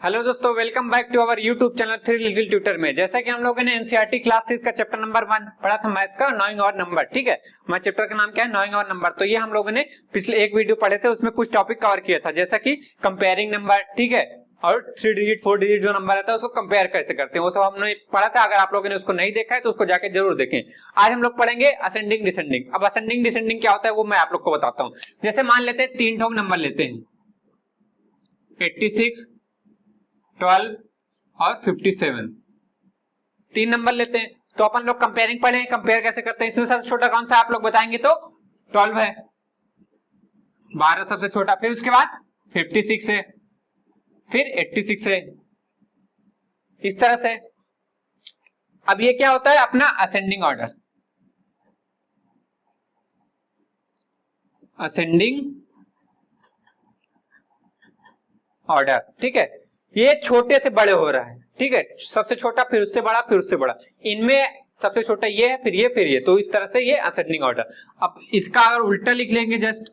Hello दोस्तों, welcome back to our YouTube channel three little tutor में। जैसा कि हम लोगों ने एनसीईआरटी क्लास 6 का चैप्टर नंबर 1 पढ़ा था मैथ का, नोइंग और नंबर। ठीक है, हमारे चैप्टर का नाम क्या है? नोइंग और नंबर। तो ये हम लोगों ने पिछले एक वीडियो पढ़े थे, उसमें कुछ टॉपिक कवर किया था, जैसा कि कंपेयरिंग नंबर, ठीक है, और 3 डिजिट 4 डिजिट जो नंबर आता है उसको कंपेयर कैसे करते हैं, वो सब हमने पढ़ा था। अगर आप लोगों ने उसको नहीं देखा है तो उसको जाके जरूर देखें। आज हम लोग पढ़ेंगे असेंडिंग डिसेंडिंग। अब असेंडिंग डिसेंडिंग क्या होता है वो मैं आप लोग को बताता हूँ। जैसे मान लेते हैं 3 ठोक नंबर लेते हैं, 86, 12 और 57। 3 नंबर लेते हैं तो अपन लोग कंपेयरिंग पढ़े, कंपेयर कैसे करते हैं। इसमें सबसे छोटा कौन सा आप लोग बताएंगे तो 12 है, 12 सबसे छोटा, फिर उसके बाद 56 है, फिर 86 है, इस तरह से। अब ये क्या होता है? अपना असेंडिंग ऑर्डर, असेंडिंग ऑर्डर। ठीक है, ये छोटे से बड़े हो रहा है। ठीक है, सबसे छोटा, फिर उससे बड़ा, फिर उससे बड़ा। इनमें सबसे छोटा ये है, फिर ये, फिर ये, तो इस तरह से ये असेंडिंग ऑर्डर। अब इसका अगर उल्टा लिख लेंगे, जस्ट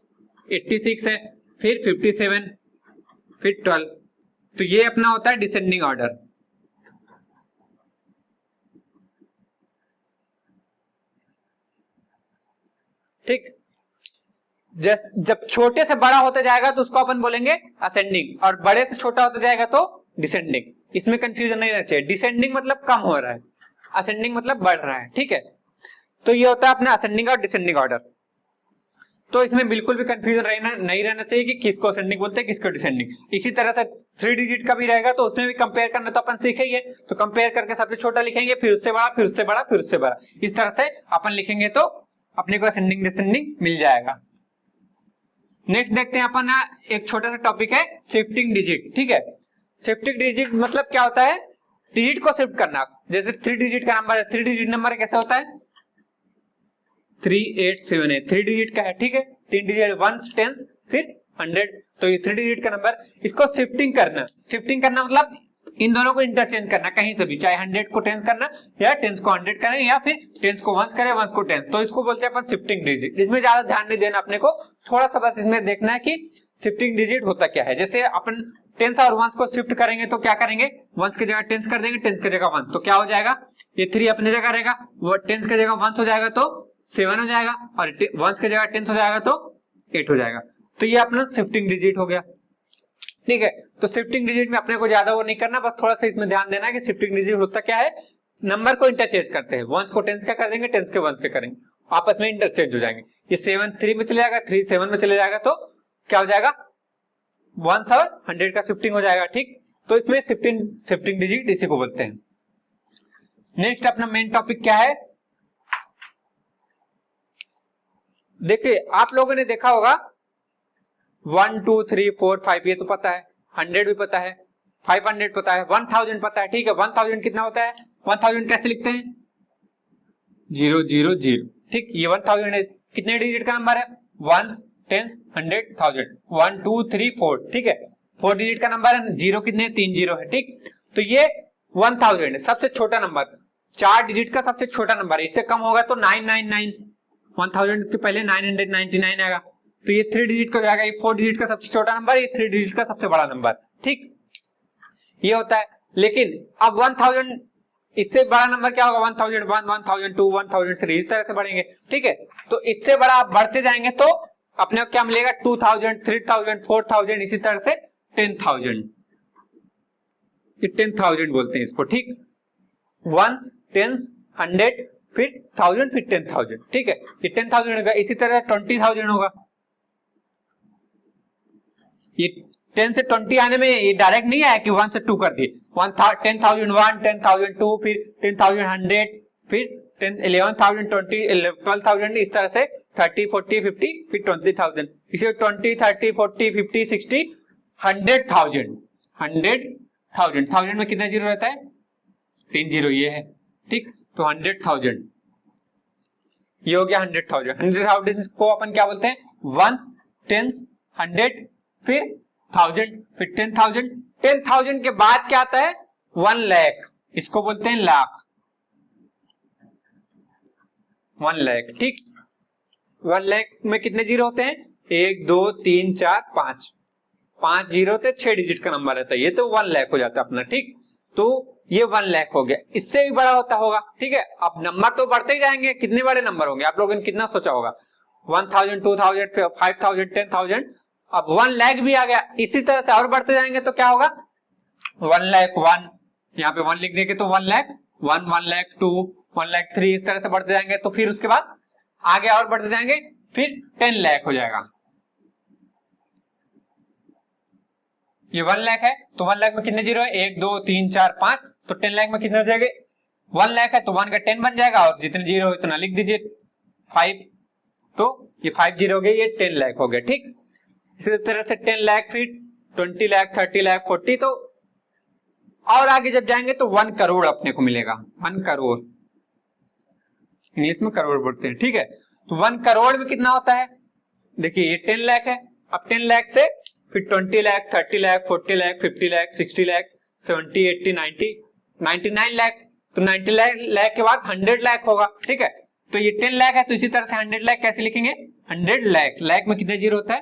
86 है, फिर 57, फिर 12, तो ये अपना होता है डिसेंडिंग ऑर्डर। ठीक, जब छोटे से बड़ा होता जाएगा तो उसको अपन बोलेंगे असेंडिंग, और बड़े से छोटा होता जाएगा तो डिसेंडिंग। इसमें कंफ्यूजन नहीं रहना चाहिए। डिसेंडिंग मतलब कम हो रहा है, असेंडिंग मतलब बढ़ रहा है। ठीक है, तो ये होता है अपना असेंडिंग और डिसेंडिंग ऑर्डर। तो इसमें बिल्कुल भी कंफ्यूजन नहीं रहना चाहिए कि किसको असेंडिंग बोलते हैं, किसको डिसेंडिंग। इसी तरह से 3 डिजिट का भी रहेगा तो उसमें भी कंपेयर करना तो अपन सीखेंगे। तो कंपेयर करके सबसे छोटा लिखेंगे, फिर उससे बड़ा, फिर उससे बड़ा, फिर उससे बड़ा, इस तरह से अपन लिखेंगे तो अपने को असेंडिंग डिसेंडिंग मिल जाएगा। नेक्स्ट देखते हैं अपन, एक छोटा सा टॉपिक है शिफ्टिंग डिजिट। ठीक है, शिफ्टिंग डिजिट मतलब क्या होता है? डिजिट को शिफ्ट करना। जैसे 3 डिजिट का नंबर है, 3 डिजिट नंबर कैसे होता है? 387 है, 3 डिजिट का है। ठीक है, 3 डिजिट, 1 टेंस फिर 100, तो ये 3 डिजिट का नंबर। इसको शिफ्टिंग करना, शिफ्टिंग करना मतलब इन दोनों को इंटरचेंज करना कहीं से भी, चाहे 100 को टेंस करना या टेंस को 100 करें, या फिर टेंस को वंस करें, वंस को टेंस, तो इसको बोलते हैं अपन शिफ्टिंग डिजिट। इसमें ज्यादा ध्यान नहीं देना अपने को, थोड़ा सा बस इसमें देखना है कि शिफ्टिंग डिजिट होता क्या है। जैसे अपन टेंस और वंस को शिफ्ट करेंगे तो क्या करेंगे? वंस की जगह टेंस कर देंगे, टेंस की जगह वंस, तो क्या हो जाएगा? ये 3 अपने जगह रहेगा, वो टेंस की जगह वंस हो जाएगा तो 7 हो जाएगा, और वंस की जगह टेंस हो जाएगा तो 8 हो जाएगा। तो ये अपना शिफ्टिंग डिजिट हो गया। ठीक है, तो शिफ्टिंग डिजिट में अपने को ज्यादा वो नहीं करना, बस थोड़ा सा इसमें ध्यान देना है कि शिफ्टिंग डिजिट होता क्या है। नंबर को इंटरचेंज करते हैं, वंस को टेंस का कर देंगे, टेंस के वंस के करेंगे, आपस में इंटरचेंज हो जाएंगे। ये 7 3 में चले जाएगा, 3 7 में चले जाएगा, तो क्या हो जाएगा? वंस और 100 का शिफ्टिंग हो जाएगा। ठीक, तो इसमें शिफ्टिंग डिजिट इसी को बोलते हैं। नेक्स्ट अपना मेन टॉपिक क्या है? देखिए, आप लोगों ने देखा होगा 1 2 3 4 5, ये तो पता है, 100 भी पता है, 500 पता है, 1000 पता है। ठीक है, 1000 कितना होता है? 1000 कैसे लिखते हैं? 0 0 0। ठीक, ये 1000 है, कितने डिजिट का नंबर है? 1 10 100 1000, 1 2 3 4। ठीक है, 4 डिजिट का नंबर है, 0 कितने? 3 0 है। ठीक, तो ये 1000 है, सबसे छोटा नंबर, 4 डिजिट का सबसे छोटा नंबर है। इससे कम होगा तो 999, 1000 के पहले 999 आएगा, तो ये 3 डिजिट का जाएगा। ये 4 डिजिट का सबसे छोटा नंबर, ये 3 डिजिट का सबसे बड़ा नंबर। ठीक, ये होता है। लेकिन अब 1000 इससे बड़ा नंबर क्या होगा? 1001 1002 1003, इस तरह से बढ़ेंगे। ठीक है, तो इससे बड़ा आप बढ़ते जाएंगे तो अपने को क्या मिलेगा? 2000 3000 4000, इसी तरह से 10,000, 10,000 बोलते हैं इसको। ठीक, वंस टेंस 100 फिर 1000 फिर 10,000। ठीक है, ये 10,000 होगा। इसी तरह 20,000 होगा। ये 10 से 20 आने में ये डायरेक्ट नहीं आया कि 1 से 2 कर दिए, 10,001 10,002 फिर 10,100 फिर 11,000 12,000, इस तरह से 30 40 50 फिर 20,000, इसे 20 30 40 50 60 100,000। 100,000 में कितना जीरो रहता है? 3 जीरो ये है। ठीक, तो 100,000 ये हो गया 100,000। 100,000 को अपन क्या बोलते हैं? वंस टेंस 100 फिर 1000 फिर 10,000। 10,000 के बाद क्या आता है? 1 लाख, इसको बोलते हैं लाख, 1 लाख। ठीक, 1 लाख में कितने जीरो होते हैं? 1 2 3 4 5, 5 जीरो थे 6 डिजिट का नंबर रहता है, ये तो 1 लाख हो जाता है अपना। ठीक, तो ये 1 लाख हो गया, इससे भी बड़ा होता होगा। ठीक है, अब नंबर तो बढ़ते ही जाएंगे, कितने बड़े नंबर होंगे आप लोगों ने कितना सोचा होगा, 1000, 2000, 5000, 10,000, अब 1 लाख भी आ गया। इसी तरह से और बढ़ते जाएंगे तो क्या होगा, 1 लाख 1, यहाँ पे 1 लिख देंगे तो 1 लाख 1, 1 लाख 2, 1 लाख 3, इस तरह से बढ़ते जाएंगे। तो फिर उसके बाद आगे और बढ़ते जाएंगे, फिर 10 लाख हो जाएगा। ये 1 लाख है तो 1 लाख में कितने जीरो है, 1 2 3 4 5, तो 10 लाख में कितने हो जाएंगे, 1 लाख है तो 1 का 10 बन जाएगा, और जितने जीरो इतना लिख दीजिए 5, तो ये 5 जीरो हो गए, ये 10 लाख हो गया। ठीक, इसी तरह से 10 लाख, फिर 20 लाख, 30 लाख, 40, तो और आगे जब जाएंगे तो 1 करोड़ अपने को मिलेगा। 1 करोड़, इंग्लिश में करोड़ बोलते हैं। ठीक है, तो 1 करोड़ में कितना होता है, देखिए ये 10 लाख है, अब 10 लाख से फिर 20 लाख, 30 लाख, 40 लाख, 50 लाख, 60 लाख, 70, 80, 90, 99 लाख, तो 90 लाख के बाद 100 लाख होगा। ठीक है, तो ये 10 लाख है, तो इसी तरह से 100 लाख कैसे लिखेंगे, 100 लाख, लाख में कितने जीरो होता है,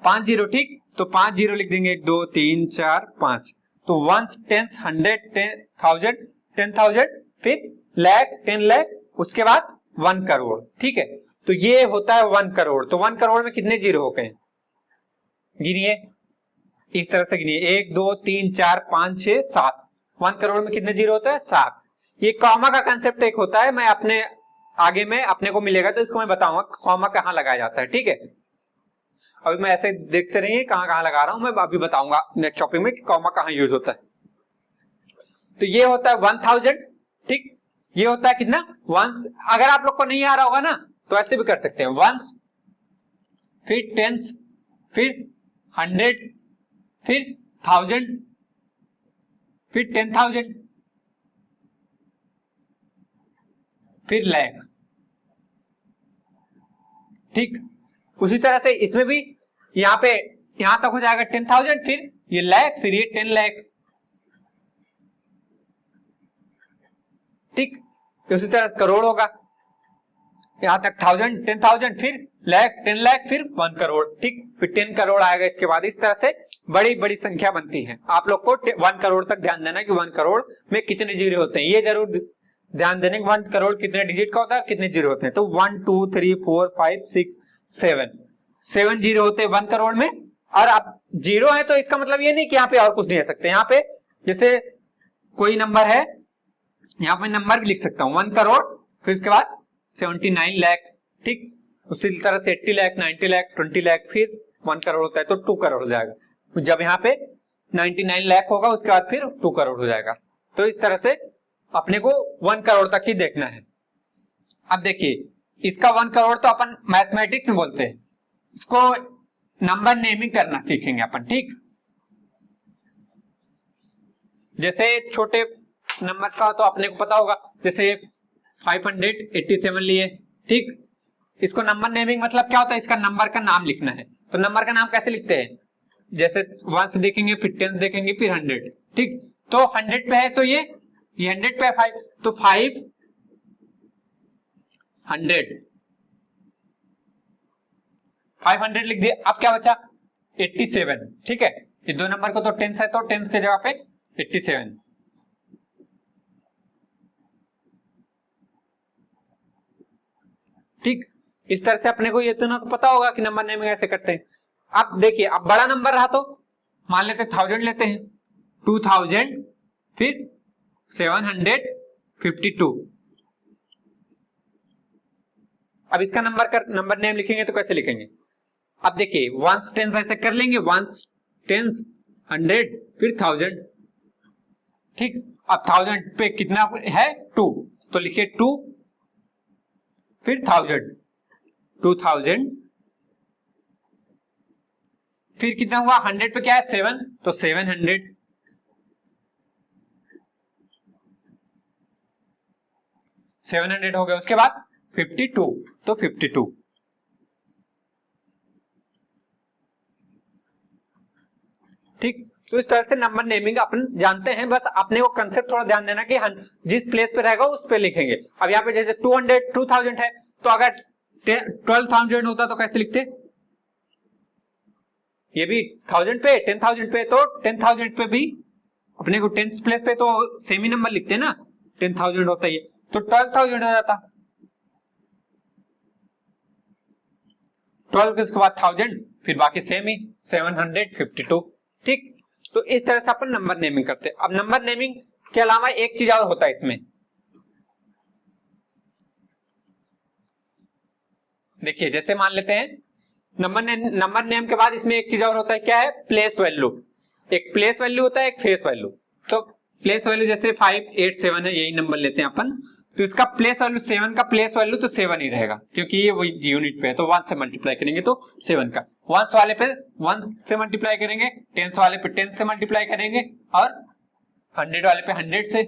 5 जीरो। ठीक, तो 5 जीरो लिख देंगे, 1 2 3 4 5, तो 1 10 100 10,000 10,000, फिर लाख 10 लाख, उसके बाद 1 करोड़। ठीक है, तो ये होता है 1 करोड़। तो 1 करोड़ में कितने जीरो हो गए, गिनिए, इस तरह से गिनिए, 1 2 3 4 5 6 7, 1 करोड़ में कितने जीरो होता है, 7। ये कॉमा का कंसेप्ट एक होता है, मैं अपने आगे में अपने को मिलेगा तो इसको मैं बताऊंगा कॉमा कहां लगाया जाता है। ठीक है, अभी मैं ऐसे देखते रहिए कहां कहां लगा रहा हूं, मैं अभी बताऊंगा नेक्स्ट टॉपिक में कि कॉमा कहां यूज होता है। तो ये होता है 1000। ठीक, ये होता है कितना, वंस। अगर आप लोग को नहीं आ रहा होगा ना तो ऐसे भी कर सकते हैं, वंस, फिर टेंस, फिर 100, फिर 1000, फिर 10,000, फिर लाख। ठीक, उसी तरह से इसमें भी यहां पे यहां तक हो जाएगा 10,000, फिर ये लाख, फिर ये 10 लाख। ठीक, उसी तरह करोड़ होगा, यहां तक 1000, 10,000, फिर लाख, 10 लाख, फिर 1 करोड़। ठीक, फिर 10 करोड़ आएगा इसके बाद। इस तरह से बड़ी बड़ी संख्या बनती है। आप लोग को 1 करोड़ तक ध्यान देना कि 1 करोड़ में कितने जीरो होते हैं, ये जरूर ध्यान देने कि 1 करोड़ कितने डिजिट का होता है, कितने जीरो होते हैं। तो 1 2 3 4 5 6 7 जीरो होते हैं 1 करोड़ में। और आप जीरो है तो इसका मतलब ये नहीं कि यहाँ पे और कुछ नहीं आ सकते। यहाँ पे जैसे कोई नंबर है, यहाँ पे नंबर भी लिख सकता हूँ 1 करोड़, फिर उसके बाद 79 लाख। ठीक, उसी तरह से 80 लाख, 90 लाख, 20 लाख, फिर 1 करोड़ होता है तो 2 करोड़ हो जाएगा। जब यहाँ पे 99 लाख होगा उसके बाद फिर 2 करोड़ हो जाएगा। तो इस तरह से अपने को 1 करोड़ तक ही देखना है। अब देखिए, इसका 1 करोड़ तो अपन मैथमेटिक्स में बोलते हैं, इसको नंबर नेमिंग करना सीखेंगे अपन। ठीक, जैसे छोटे नंबर का तो अपने को पता होगा, जैसे 587 लिए। ठीक, इसको नंबर नेमिंग मतलब क्या होता है, इसका नंबर का नाम लिखना है। तो नंबर का नाम कैसे लिखते हैं, जैसे 1 देखेंगे, फिर 10 देखेंगे, फिर 100। ठीक, तो 100 पे है तो ये 100 पे है 5, तो 500 500 लिख दिया। अब क्या बचा, 87। ठीक है, ये दो नंबर को तो 10 है तो 10 के जगह पे 87। ठीक, इस तरह से अपने को ये तो ना पता होगा कि नंबर नेमिंग ऐसे करते हैं। अब देखिए, अब बड़ा नंबर रहा तो मान लेते 1000 लेते हैं, 2000, फिर 752। अब इसका नंबर नेम लिखेंगे तो कैसे लिखेंगे, अब देखिए 1 10 ऐसे कर लेंगे, 1 10 100, फिर 1000। ठीक, अब 1000 पे कितना है 2, तो लिखिए 2, फिर 1000, 2000, फिर कितना हुआ 100 पे क्या है 7, तो 700, 700 हो गया। उसके बाद 52, तो 52। ठीक, तो इस तरह से नंबर नेमिंग अपन जानते हैं, बस अपने को कंसेप्ट थोड़ा ध्यान देना कि जिस प्लेस पे रहेगा उस पे लिखेंगे। अब यहाँ पे जैसे 2000 है तो अगर 12,000 होता तो कैसे लिखते, ये भी 1000 पे 10,000 पे, तो 10,000 पे भी अपने को 10th प्लेस पे तो सेम ही नंबर लिखते हैं ना, 10,000 होता है तो 12,000 हो जाता, 12 के उसके बाद 1000 फिर बाकी सेम ही 752। ठीक, तो इस तरह से अपन नंबर नेमिंग करते हैं। अब नंबर नेमिंग के अलावा एक चीज और होता है इसमें, देखिए जैसे मान लेते हैं नंबर नेम के बाद इसमें एक चीज और होता है, क्या है, प्लेस वैल्यू। एक प्लेस वैल्यू होता है, एक फेस वैल्यू। तो प्लेस वैल्यू जैसे 587 है, यही नंबर लेते हैं अपन, तो इसका प्लेस वैल्यू 7 का प्लेस वैल्यू तो 7 ही रहेगा क्योंकि ये वही यूनिट पे है, तो 1 से मल्टीप्लाई करेंगे तो 7 का, 1 वाले पे 1 से मल्टीप्लाई करेंगे, 10 वाले पे 10 से मल्टीप्लाई करेंगे और 100 वाले पे 100 से,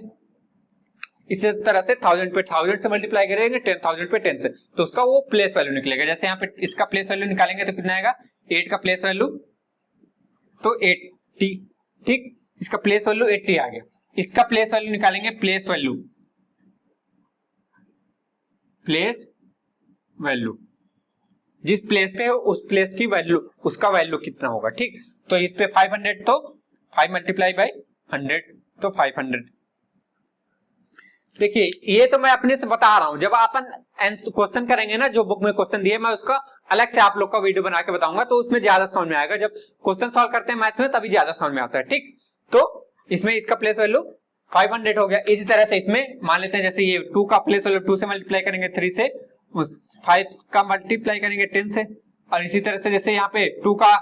इसी तरह से 1000 पे 1000 से मल्टीप्लाई करेंगे, 10,000 पे 10 से, तो उसका वो प्लेस वैल्यू निकलेगा। जैसे यहाँ पे इसका प्लेस वैल्यू निकालेंगे तो कितना आएगा, 8 का प्लेस वैल्यू तो 80, ठीक, इसका प्लेस वैल्यू 80 आ गया। इसका प्लेस वैल्यू निकालेंगे, प्लेस वैल्यू जिस प्लेस पे हो उस प्लेस की वैल्यू, उसका वैल्यू कितना होगा। ठीक, तो इस पे 500 तो 5 मल्टीप्लाई बाई 100 तो 500। देखिए ये तो मैं अपने से बता रहा हूं, जब अपन क्वेश्चन करेंगे ना, जो बुक में क्वेश्चन दिए मैं उसका अलग से आप लोग का वीडियो बना के बताऊंगा, तो उसमें ज्यादा समझ में आएगा। जब क्वेश्चन सॉल्व करते हैं मैथ में तभी ज्यादा समझ में आता है। ठीक, तो इसमें इसका प्लेस वैल्यू 500 हो गया। इसी तरह से इसमें मान लेते हैं जैसे ये 2 का प्लेस वैल्यू 2 से मल्टीप्लाई करेंगे 3 से, उस 5 का मल्टीप्लाई करेंगे 10 से, और इसी तरह से जैसे यहाँ पे 2 का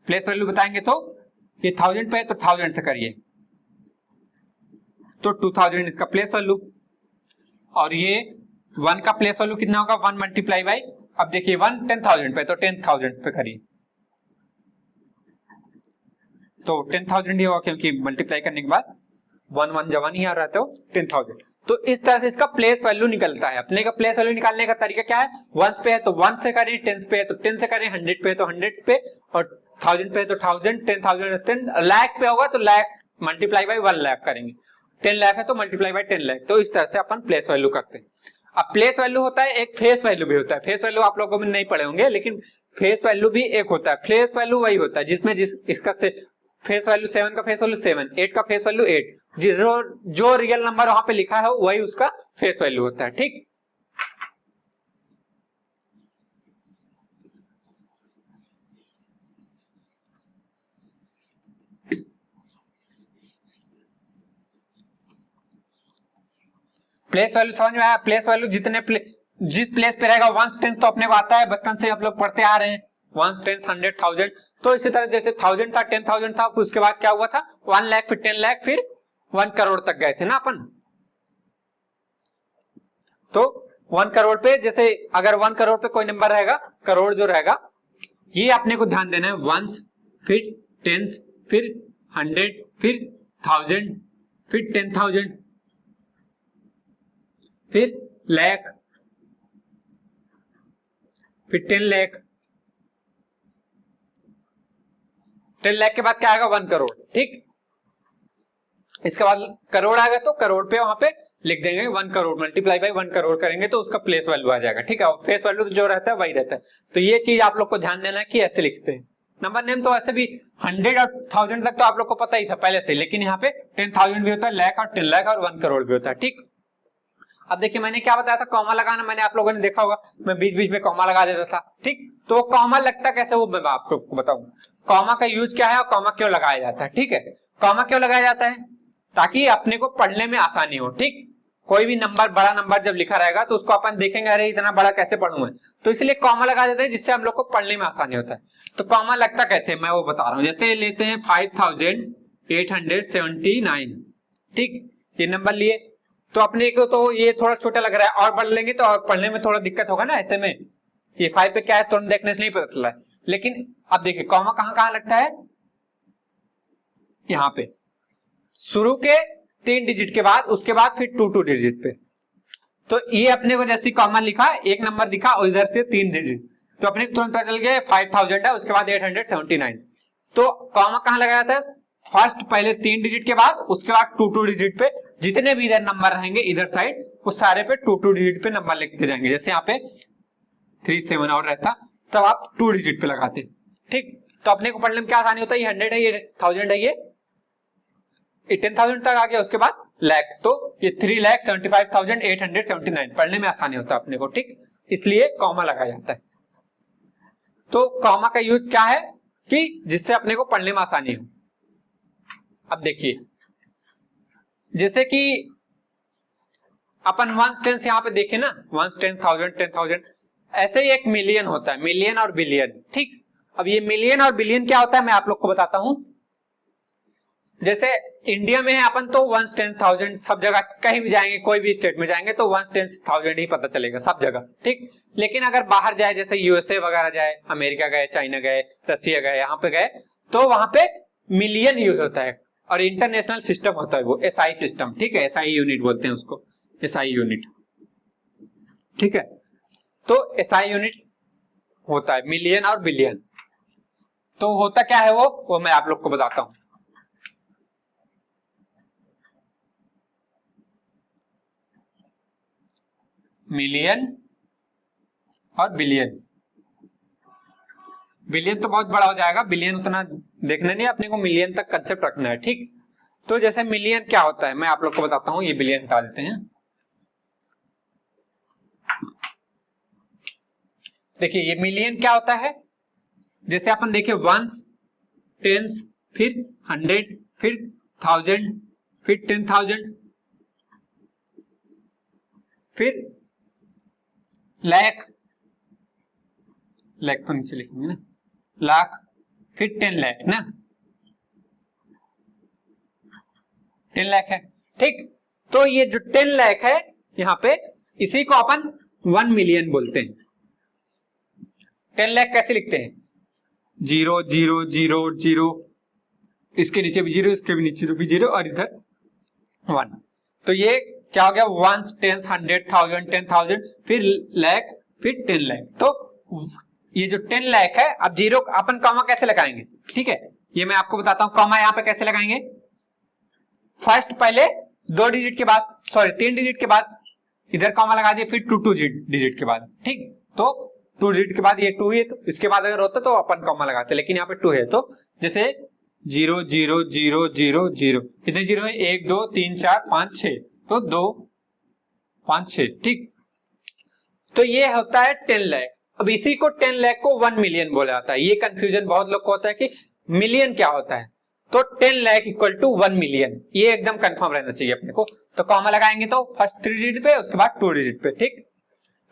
प्लेस वैल्यू बताएंगे तो ये 1000 पे है तो 1000 से करिए तो 2000 इसका प्लेस वैल्यू, और ये 1 का प्लेस वैल्यू कितना होगा, 1 मल्टीप्लाई बाई, अब देखिए 1 10,000 पे तो 10,000 पे करिए तो 10,000 ही होगा क्योंकि मल्टीप्लाई करने के बाद 1 जब 1 ही आ रहा है तो 10,000। तो इस तरह से इसका प्लेस वैल्यू निकलता है। अपने का प्लेस वैल्यू निकालने का तरीका क्या है, 1 पे है तो 1 से करें, 10 पे है तो 10 से करें, 100 पे है तो 100 पे, और 1000 पे है तो 1000, 10,000 10 लाख पे होगा तो लाख मल्टीप्लाई बाई 1 लाख करेंगे, 10 लाख है तो मल्टीप्लाई बाई 10 लाख। तो इस तरह से अपन प्लेस वैल्यू करते हैं। अब प्लेस वैल्यू होता है, एक फेस वैल्यू भी होता है। फेस वैल्यू आप लोगों में नहीं पढ़े होंगे, लेकिन फेस वैल्यू भी एक होता है। फेस वैल्यू वही होता है जिसमें इसका फेस वैल्यू 7 का फेस वैल्यू 7, 8 का फेस वैल्यू 8, जो रियल नंबर वहां पे लिखा है वही उसका फेस वैल्यू होता है। ठीक, प्लेस वैल्यू समझ में आया। प्लेस वैल्यू जिस प्लेस पे रहेगा, 1 10 तो अपने को आता है, बचपन से आप लोग पढ़ते आ रहे हैं, 1 10 100 1000। तो इसी तरह जैसे 1000 था, 10,000 था, उसके बाद क्या हुआ था 1 लाख, फिर 10 लाख, फिर 1 करोड़ तक गए थे ना अपन। तो 1 करोड़ पे जैसे अगर 1 करोड़ पे कोई नंबर रहेगा, करोड़ जो रहेगा, ये अपने को ध्यान देना है, 1 फिर 10 फिर 100 फिर 1000 फिर 10,000 फिर लाख फिर 10 लाख, 10 लाख के बाद क्या आएगा 1 करोड़। ठीक, इसके बाद करोड़ आएगा तो करोड़ पे वहां पे लिख देंगे 1 करोड़ मल्टीप्लाई बाई 1 करोड़ करेंगे तो उसका प्लेस वैल्यू आ जाएगा। ठीक है, फेस वैल्यू तो जो रहता है वही रहता है। तो ये चीज आप लोग को ध्यान देना है कि ऐसे लिखते हैं। नंबर नेम तो ऐसे भी 100 और 1000 तक तो आप लोग को पता ही था पहले से, लेकिन यहाँ पे 10,000 भी होता है, लाख और 10 लाख और 1 करोड़ भी होता है। ठीक, अब देखिए मैंने क्या बताया था, कॉमा लगाना, मैंने आप लोगों ने देखा होगा, मैं बीच बीच में कॉमा लगा देता था। ठीक, तो कॉमा लगता कैसे वो मैं आपको बताऊंगा, कॉमा का यूज क्या है और कॉमा क्यों लगाया जाता है। ठीक है, कॉमा क्यों लगाया जाता है, ताकि अपने को पढ़ने में आसानी हो। ठीक, कोई भी नंबर, बड़ा नंबर जब लिखा रहेगा तो उसको अपन देखेंगे, अरे इतना बड़ा कैसे पढ़ूंगा, तो इसलिए कॉमा लगा देते हैं जिससे हम लोग को पढ़ने में आसानी होता है। तो कॉमा लगता कैसे मैं वो बता रहा हूं। जैसे लेते हैं 5,879, ठीक, ये नंबर लिए, तो अपने को तो ये थोड़ा छोटा लग रहा है, और बढ़ लेंगे तो और पढ़ने में थोड़ा दिक्कत होगा ना। ऐसे में ये 5 पे क्या है तुरंत देखने से नहीं पता चल रहा है, लेकिन अब देखिए कॉमा कहां कहां लगता है, यहां पे शुरू के 3 डिजिट के बाद, उसके बाद फिर 2 डिजिट पे। तो ये अपने को जैसे कॉमा लिखा, एक नंबर दिखा और इधर से 3 डिजिट, तो अपने को तुरंत पता चल गया 5000 है, उसके बाद 879। तो कॉमा कहां लगाया जाता है, फर्स्ट पहले 3 डिजिट के बाद, उसके बाद 2 डिजिट पे, जितने भी इधर नंबर रहेंगे इधर साइड, उस सारे पे 2 डिजिट पे नंबर लिखते जाएंगे। जैसे यहाँ पे 37 और रहता, तब आप 2 डिजिट पे लगाते। ठीक, तो अपने को पढ़ने में क्या आसानी होता है, ये 100 है, ये 1000 है, ये 10,000 तक आ गया, उसके बाद लाख, तो ये 3,75,879 पढ़ने में आसानी होता है अपने को। ठीक, इसलिए कॉमा लगाया जाता है। तो कॉमा का यूज क्या है कि जिससे अपने को पढ़ने में आसानी हो। अब देखिए, जैसे कि अपन वंस टेंस यहां पे देखे ना, वंस 10,000 10,000, ऐसे ही एक मिलियन होता है, मिलियन और बिलियन। ठीक, अब ये मिलियन और बिलियन क्या होता है मैं आप लोग को बताता हूं। जैसे इंडिया में है अपन तो वंस 10,000, सब जगह कहीं भी जाएंगे, कोई भी स्टेट में जाएंगे तो वंस 10,000 ही पता चलेगा सब जगह। ठीक, लेकिन अगर बाहर जाए, जैसे यूएसए वगैरह जाए, अमेरिका गए, चाइना गए, रसिया गए, यहाँ पे गए, तो वहां पे मिलियन यूज होता है और इंटरनेशनल सिस्टम होता है वो एसआई सिस्टम। ठीक है, एसआई यूनिट बोलते हैं उसको, एसआई यूनिट। ठीक है, तो एसआई यूनिट होता है मिलियन और बिलियन। तो होता क्या है वो मैं आप लोग को बताता हूं। मिलियन और बिलियन, बिलियन तो बहुत बड़ा हो जाएगा, बिलियन उतना देखना नहीं, अपने को मिलियन तक कंसेप्ट रखना है। ठीक, तो जैसे मिलियन क्या होता है मैं आप लोग को बताता हूं, ये बिलियन हटा देते हैं। देखिए ये मिलियन क्या होता है, जैसे अपन देखे वंस, टेंस, फिर 100, फिर 1000, फिर 10,000, फिर लाख, लाख तो नीचे लिखेंगे ना, लाख, फिर 10 लाख ना, 10 लाख है। ठीक, तो ये जो 10 लाख है यहां पे, इसी को अपन 1 मिलियन बोलते हैं। 10 लाख कैसे लिखते हैं, 0 0 0 0, इसके नीचे भी 0, इसके भी नीचे भी 0 और इधर 1। तो ये क्या हो गया, वंस, टेंस, 100, 1000, 10,000, फिर लाख, फिर 10 लाख। तो ये जो 10 लाख है, अब जीरो अपन कॉमा कैसे लगाएंगे, ठीक है, ये मैं आपको बताता हूं। कॉमा यहां पे कैसे लगाएंगे, फर्स्ट पहले 2 डिजिट के बाद, सॉरी 3 डिजिट के बाद इधर कॉमा लगा दिए, फिर 2 डिजिट के बाद। ठीक, तो 2 डिजिट के बाद ये 2 है, तो इसके बाद अगर होता तो अपन कॉमा लगाते, लेकिन यहाँ पे 2 है, तो जैसे 0 0 0 0 0, कितने 0 है, 1 2 3 4 5 6, तो 2 5 6। ठीक, तो ये होता है 10 लाख। अब इसी को 10 लाख को 1 मिलियन बोला जाता है। ये कंफ्यूजन बहुत लोग को होता है कि मिलियन क्या होता है, तो 10 लाख इक्वल टू 1 मिलियन, ये एकदम कंफर्म रहना चाहिए अपने को। तो कॉमा लगाएंगे तो फर्स्ट 3 डिजिट पे, उसके बाद 2 डिजिट पे। ठीक,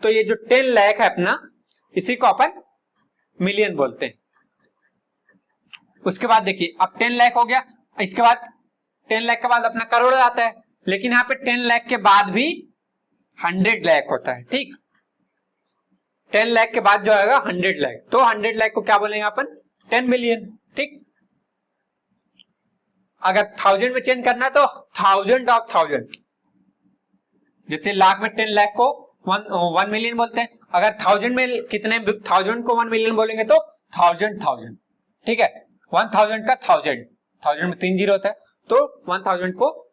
तो ये जो 10 लाख है अपना, इसी को अपन मिलियन बोलते हैं। उसके बाद देखिए, अब 10 लाख हो गया, इसके बाद 10 लाख के बाद अपना करोड़ आता है, लेकिन यहाँ पे 10 लाख के बाद भी 100 लाख होता है। ठीक, 10 लाख के बाद जो आएगा 100 लाख, तो 100 लाख को क्या बोलेंगे अपन, 10 मिलियन। ठीक, अगर 1000 में चेंज करना तो 1000 ऑफ 1000, जैसे लाख में 10 लाख को 1 मिलियन बोलते हैं, अगर 1000 में कितने 1000 को 1 मिलियन बोलेंगे तो 1000। ठीक है, 1000 का 1000 में 3 जीरो होता है, तो 1000 को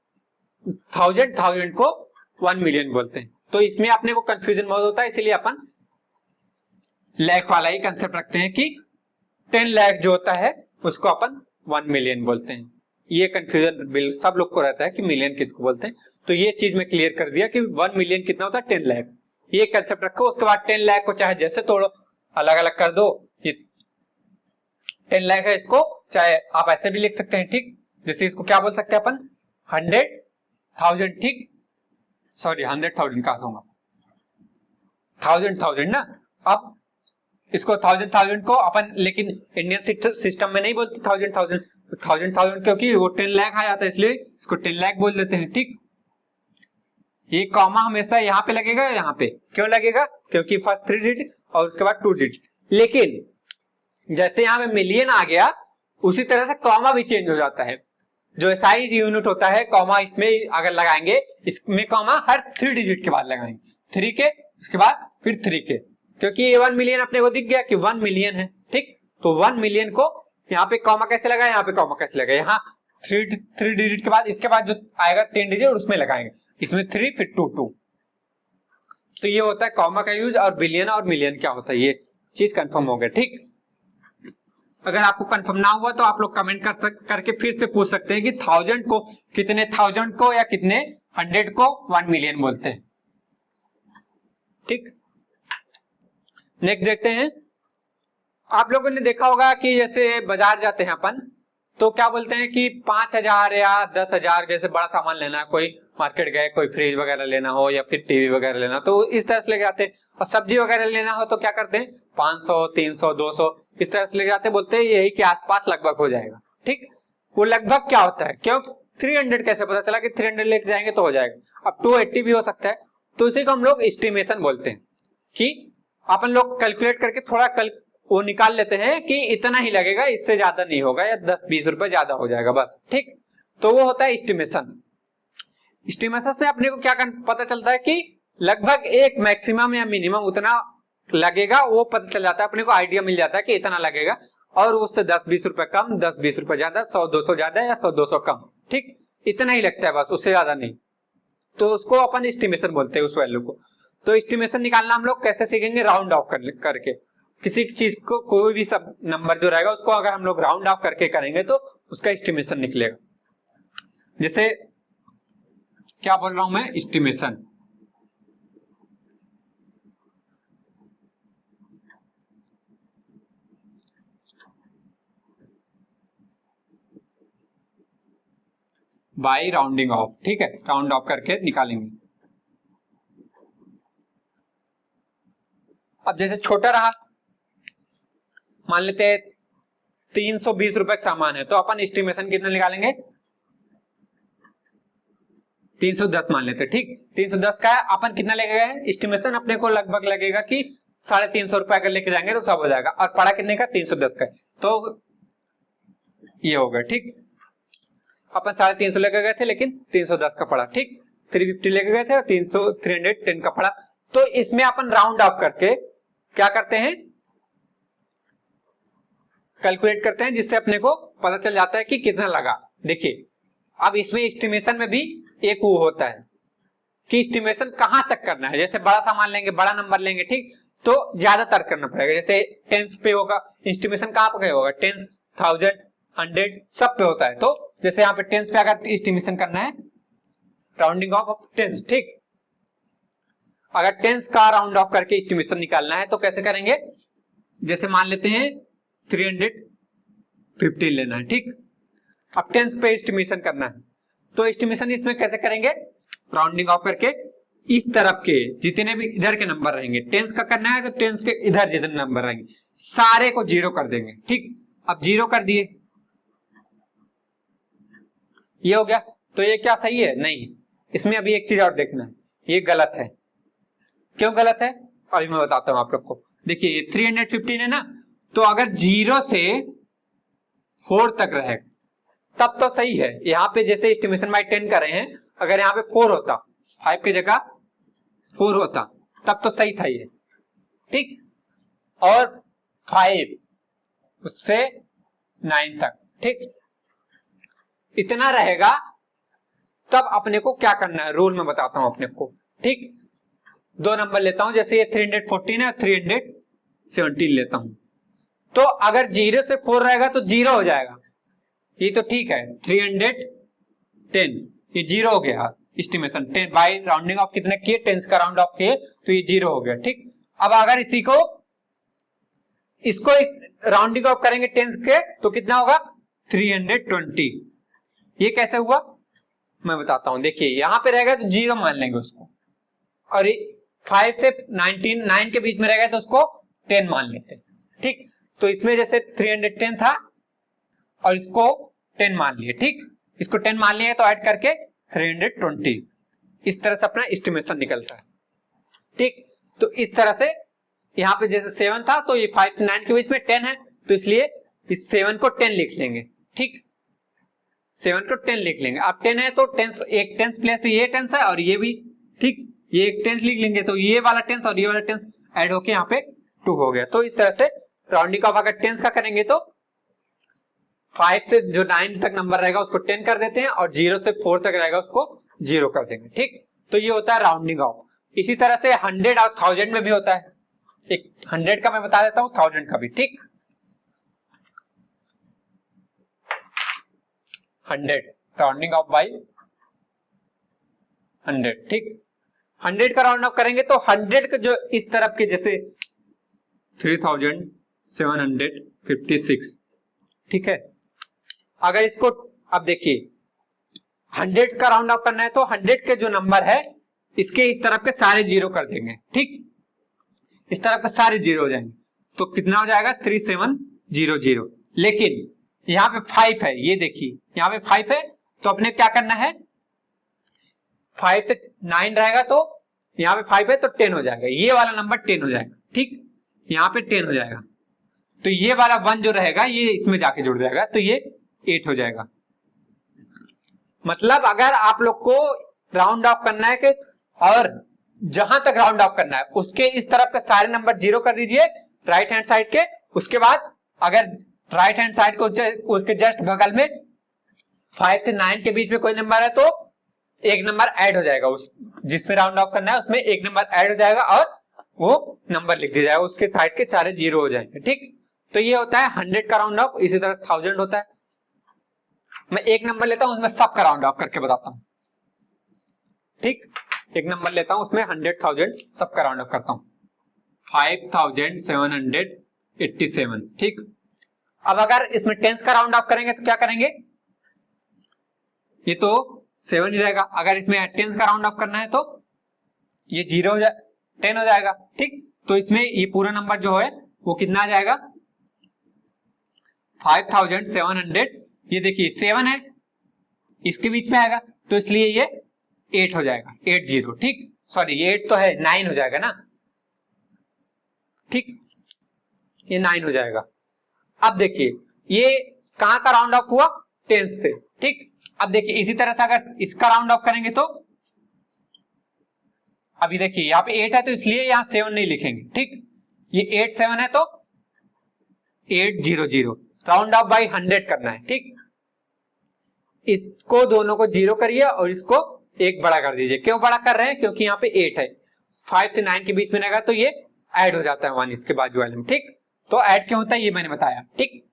1000 को 1 मिलियन बोलते हैं। तो इसमें अपने को कंफ्यूजन बहुत होता है, इसीलिए अपन लाख वाला ही कंसेप्ट रखते हैं कि 10 लाख जो होता है उसको अपन 1 मिलियन बोलते हैं। ये कंफ्यूजन सब लोग को रहता है कि मिलियन किसको बोलते हैं, तो ये चीज में क्लियर कर दिया कि 1 मिलियन कितना होता है, 10 लाख। ये कंसेप्ट रखो, उसके बाद 10 लाख को चाहे जैसे तोड़ो, अलग अलग कर दो, ये 10 लाख है, इसको चाहे आप ऐसे भी लिख सकते हैं। ठीक, जैसे इसको क्या बोल सकते हैं अपन, 100,000। ठीक, सॉरी 100,000 कहां से होगा, 1000 ना। अब इसको 1000 को अपन, लेकिन इंडियन सिस्टम में नहीं बोलते 1000, क्योंकि वो 10 लाख आ जाता है, इसलिए इसको 10 लाख बोल देते हैं। ठीक, ये कॉमा हमेशा यहाँ पे लगेगा, यहाँ पे क्यों लगेगा, क्योंकि फर्स्ट 3 डिजिट और उसके बाद 2 डिजिट। लेकिन जैसे यहाँ पे मिलियन आ गया, उसी तरह से कॉमा भी चेंज हो जाता है। जो एसआई यूनिट होता है, कॉमा इसमें अगर लगाएंगे, इसमें कॉमा हर 3 डिजिट के बाद लगाएंगे, 3 के, उसके बाद फिर 3 के, क्योंकि ये 1 मिलियन अपने को दिख गया कि 1 मिलियन है। ठीक, तो 1 मिलियन को यहाँ पे कॉमा कैसे लगा, यहाँ पे कॉमा कैसे लगा, यहाँ 3 डिजिट के बाद, इसके बाद जो आएगा 10 डिजिट उसमें लगाएंगे, इसमें 3 फिर 2 2। तो ये होता है कॉमा का यूज, और बिलियन और मिलियन क्या होता है, ये चीज कंफर्म हो गया। ठीक, अगर आपको कंफर्म ना हुआ तो आप लोग कमेंट करके फिर से पूछ सकते हैं कि 1000 को कितने 1000 को या कितने 100 को 1 मिलियन बोलते हैं। ठीक, नेक्स्ट देखते हैं। आप लोगों ने देखा होगा कि जैसे बाजार जाते हैं अपन तो क्या बोलते हैं कि 5000 या 10,000 जैसे बड़ा सामान लेना है, कोई मार्केट गए, कोई फ्रिज वगैरह लेना हो या फिर टीवी वगैरह लेना, तो इस तरह से लेके आते हैं। और सब्जी वगैरह लेना हो तो क्या करते हैं 500, 300, 200 इस तरह से लेके आते हैं, बोलते हैं यही के आसपास लगभग हो जाएगा। ठीक, वो लगभग क्या होता है, क्यों 300 कैसे पता चला कि 300 लेके जाएंगे तो हो जाएगा। अब 280 भी हो सकता है, तो इसी को हम लोग एस्टिमेशन बोलते हैं कि अपन लोग कैलकुलेट करके थोड़ा वो निकाल लेते हैं कि इतना ही लगेगा, इससे ज्यादा नहीं होगा या 10-20 रुपए ज्यादा हो जाएगा बस। ठीक, तो वो होता है एस्टिमेशन। एस्टिमेशन से अपने को क्या पता चलता है कि लगभग एक मैक्सिमम या मिनिमम उतना लगेगा, वो पता चल जाता है, अपने को आइडिया मिल जाता है कि इतना लगेगा, और उससे 10-20 रुपए कम, 10-20 रुपए ज्यादा, 100-200 ज्यादा या 100-200 कम। ठीक, इतना ही लगता है बस, उससे ज्यादा नहीं, तो उसको अपन एस्टिमेशन बोलते हैं उस वैल्यू को। तो एस्टिमेशन निकालना हम लोग कैसे सीखेंगे, राउंड ऑफ करके किसी चीज को, कोई भी सब नंबर जो रहेगा उसको अगर हम लोग राउंड ऑफ करके करेंगे तो उसका एस्टिमेशन निकलेगा। जैसे क्या बोल रहा हूं मैं, एस्टिमेशन बाय राउंडिंग ऑफ। ठीक है, राउंड ऑफ करके निकालेंगे। अब जैसे छोटा रहा, मान लेते हैं 320 रुपए का सामान है, तो अपन एस्टिमेशन कितना निकालेंगे 310 मान लेते हैं। ठीक, 310 का अपन कितना लेके गए एस्टिमेशन, अपने को लगभग लगेगा कि 350 रुपए अगर लेके जाएंगे तो सब हो जाएगा, और पड़ा कितने का 310 का, तो ये हो गया। ठीक, अपन 350 लेके गए थे लेकिन 310 का पड़ा। ठीक, 350 लेके गए थे और 310 का पड़ा। तो इसमें अपन राउंड ऑफ करके क्या करते हैं, कैलकुलेट करते हैं, जिससे अपने को पता चल जाता है कि कितना लगा। देखिए अब इसमें एस्टिमेशन में भी एक वो होता है कि एस्टिमेशन कहां तक करना है। जैसे बड़ा सामान लेंगे, बड़ा नंबर लेंगे, ठीक, तो ज्यादातर करना पड़ेगा। जैसे टेंस पे होगा एस्टिमेशन, कहां पे होगा टेंस, 1000, 100 सब पे होता है। तो जैसे यहाँ पे टेंस पे अगर एस्टिमेशन करना है, राउंडिंग ऑफ टेंस। ठीक, अगर टेंस का राउंड ऑफ करके एस्टिमेशन निकालना है तो कैसे करेंगे, जैसे मान लेते हैं 315 लेना है। ठीक, अब टेंस पे एस्टिमेशन करना है, तो एस्टिमेशन इसमें कैसे करेंगे, राउंडिंग ऑफ करके इस तरफ के जितने भी इधर के नंबर रहेंगे, टेंस का करना है तो टेंस के इधर जितने नंबर रहेंगे सारे को 0 कर देंगे। ठीक, अब 0 कर दिए, ये हो गया। तो ये क्या सही है, नहीं, इसमें अभी एक चीज और देखना है, ये गलत है। क्यों गलत है, अभी मैं बताता हूं आप लोग को। देखिए ये 315 है ना, तो अगर 0 से 4 तक रहे तब तो सही है। यहाँ पे जैसे एस्टिमेशन बाय 10 कर रहे हैं, अगर यहाँ पे 4 होता, 5 की जगह 4 होता तब तो सही था ये। ठीक, और 5 उससे 9 तक, ठीक, इतना रहेगा, तब अपने को क्या करना है, रूल में बताता हूं अपने को। ठीक, 2 नंबर लेता हूं, जैसे ये 314 है, 317 लेता हूं। तो अगर 0 से 4 रहेगा तो 0 हो जाएगा, ये तो ठीक है। 310 ये 0 हो गया एस्टिमेशन, 10 बाय राउंडिंग ऑफ कितने किए, टेंस का राउंड ऑफ किए तो ये 0 हो गया। ठीक, अब अगर इसको राउंडिंग ऑफ करेंगे टेंस के तो कितना होगा 320। ये कैसे हुआ मैं बताता हूं। देखिए यहां पे रहेगा तो 0 मान लेंगे उसको, और 5 से 9 के बीच में रहेगा तो उसको 10 मान लेते हैं। ठीक, तो इसमें जैसे 310 था और इसको 10 मान लिए। ठीक, इसको 10 मान लिए तो ऐड करके 320, इस तरह से अपना एस्टिमेशन निकलता है। ठीक, तो इस तरह से यहाँ पे जैसे 7 था तो ये 5 से 9 के बीच में 10 है, तो इसलिए इस 7 को 10 लिख लेंगे। ठीक, 7 को 10 लिख लेंगे। अब 10 है तो टेंस, एक टेंस प्लेस पे ये टेंस है और ये भी, ठीक, ये एक टेंस लिख लेंगे तो ये वाला टेंस और ये वाला टेंस ऐड होके यहाँ पे 2 हो गया। तो इस तरह से राउंडिंग ऑफ अगर टेंस का करेंगे तो 5 से जो 9 तक नंबर रहेगा उसको 10 कर देते हैं, और 0 से 4 तक रहेगा उसको 0 कर देंगे। ठीक, तो ये होता है राउंडिंग ऑफ। इसी तरह से 100 और 1000 में भी होता है। एक 100 का मैं बता देता हूं, 1000 का भी। ठीक, 100, राउंडिंग ऑफ बाई 100, ठीक। 100 का राउंड ऑफ करेंगे तो 100 का जो इस तरफ के जैसे 3756, ठीक है। अगर इसको अब देखिए 100 का राउंड ऑफ करना है तो 100 के जो नंबर है इसके इस तरफ के सारे जीरो कर देंगे, ठीक। इस तरफ के सारे जीरो हो जाएंगे तो कितना हो जाएगा 3700। लेकिन यहाँ पे 5 है, ये देखिए यहाँ पे 5 है तो अपने क्या करना है, 5 से 9 रहेगा तो यहाँ पे 5 है तो 10 हो जाएगा, ये वाला नंबर 10 हो जाएगा, ठीक। यहाँ पे 10 हो जाएगा तो ये वाला 1 जो रहेगा ये इसमें जाके जुड़ जाएगा तो ये 8 हो जाएगा। मतलब अगर आप लोग को राउंड ऑफ करना है कि और जहां तक राउंड ऑफ करना है उसके इस तरफ के सारे नंबर जीरो कर दीजिए राइट हैंड साइड के। उसके बाद अगर राइट हैंड साइड को उसके जस्ट बगल में 5 से 9 के बीच में कोई नंबर है तो एक नंबर ऐड हो जाएगा, उस जिसमें राउंड ऑफ करना है उसमें एक नंबर ऐड हो जाएगा और वो नंबर लिख दिया जाएगा, उसके साइड के सारे जीरो हो जाएंगे, ठीक। तो ये होता है 100 का राउंड ऑफ। इसी तरह 1000 होता है। मैं एक नंबर लेता हूं उसमें सब का राउंड ऑफ करके बताता हूं, ठीक। एक नंबर लेता हूं उसमें 100,000 सब का राउंड ऑफ करता हूं, 5787, ठीक। अब अगर इसमें टेंस का राउंड ऑफ करेंगे तो क्या करेंगे, ये तो 7 ही रहेगा। अगर इसमें टेंस का राउंड ऑफ करना है तो ये 10 हो जाएगा, ठीक। तो इसमें ये पूरा नंबर जो है वो कितना आ जाएगा 5700। ये देखिए 7 है इसके बीच में आएगा तो इसलिए ये 8 हो जाएगा, 80, ठीक। सॉरी ये 8 तो है, 9 हो जाएगा ना, ठीक। ये 9 हो जाएगा। अब देखिए ये कहां का राउंड ऑफ हुआ, टेंस से, ठीक। अब देखिए इसी तरह से अगर इसका राउंड ऑफ करेंगे तो अभी देखिए यहाँ पे 8 है तो इसलिए यहाँ 7 नहीं लिखेंगे, ठीक। ये 8 7 है तो 800, राउंड ऑफ बाई 100 करना है, ठीक। इसको दोनों को जीरो करिए और इसको एक बड़ा कर दीजिए। क्यों बड़ा कर रहे हैं, क्योंकि यहाँ पे 8 है, 5 से 9 के बीच में रहेगा तो ये ऐड हो जाता है 1 इसके बाजू वाले में, ठीक। तो ऐड क्यों होता है ये मैंने बताया, ठीक।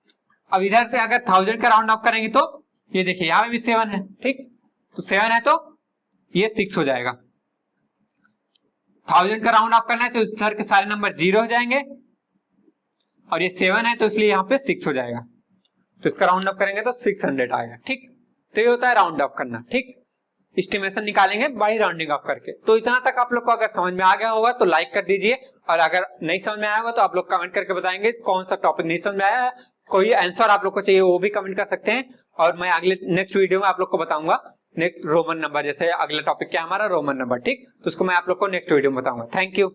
अब इधर से अगर 1000 का राउंड ऑफ करेंगे तो ये देखिए यहाँ पे भी 7 है, ठीक। तो 7 है तो ये 6 हो जाएगा। 1000 का राउंड ऑफ करना है तो इधर के सारे नंबर जीरो हो जाएंगे और ये 7 है तो इसलिए यहाँ पे 6 हो जाएगा। तो इसका राउंड ऑफ करेंगे तो 600 आएगा, ठीक। तो ये होता है राउंड ऑफ करना, ठीक। एस्टिमेशन निकालेंगे बाई राउंडिंग ऑफ करके। तो इतना तक आप लोग को अगर समझ में आ गया होगा तो लाइक कर दीजिए, और अगर नहीं समझ में आया होगा तो आप लोग कमेंट करके बताएंगे कौन सा टॉपिक नहीं समझ में आया है। कोई आंसर आप लोग को चाहिए वो भी कमेंट कर सकते हैं, और मैं अगले नेक्स्ट वीडियो में आप लोग को बताऊंगा नेक्स्ट रोमन नंबर, जैसे अगला टॉपिक क्या हमारा रोमन नंबर, ठीक। तो उसको मैं आप लोग को नेक्स्ट वीडियो में बताऊंगा। Thank you.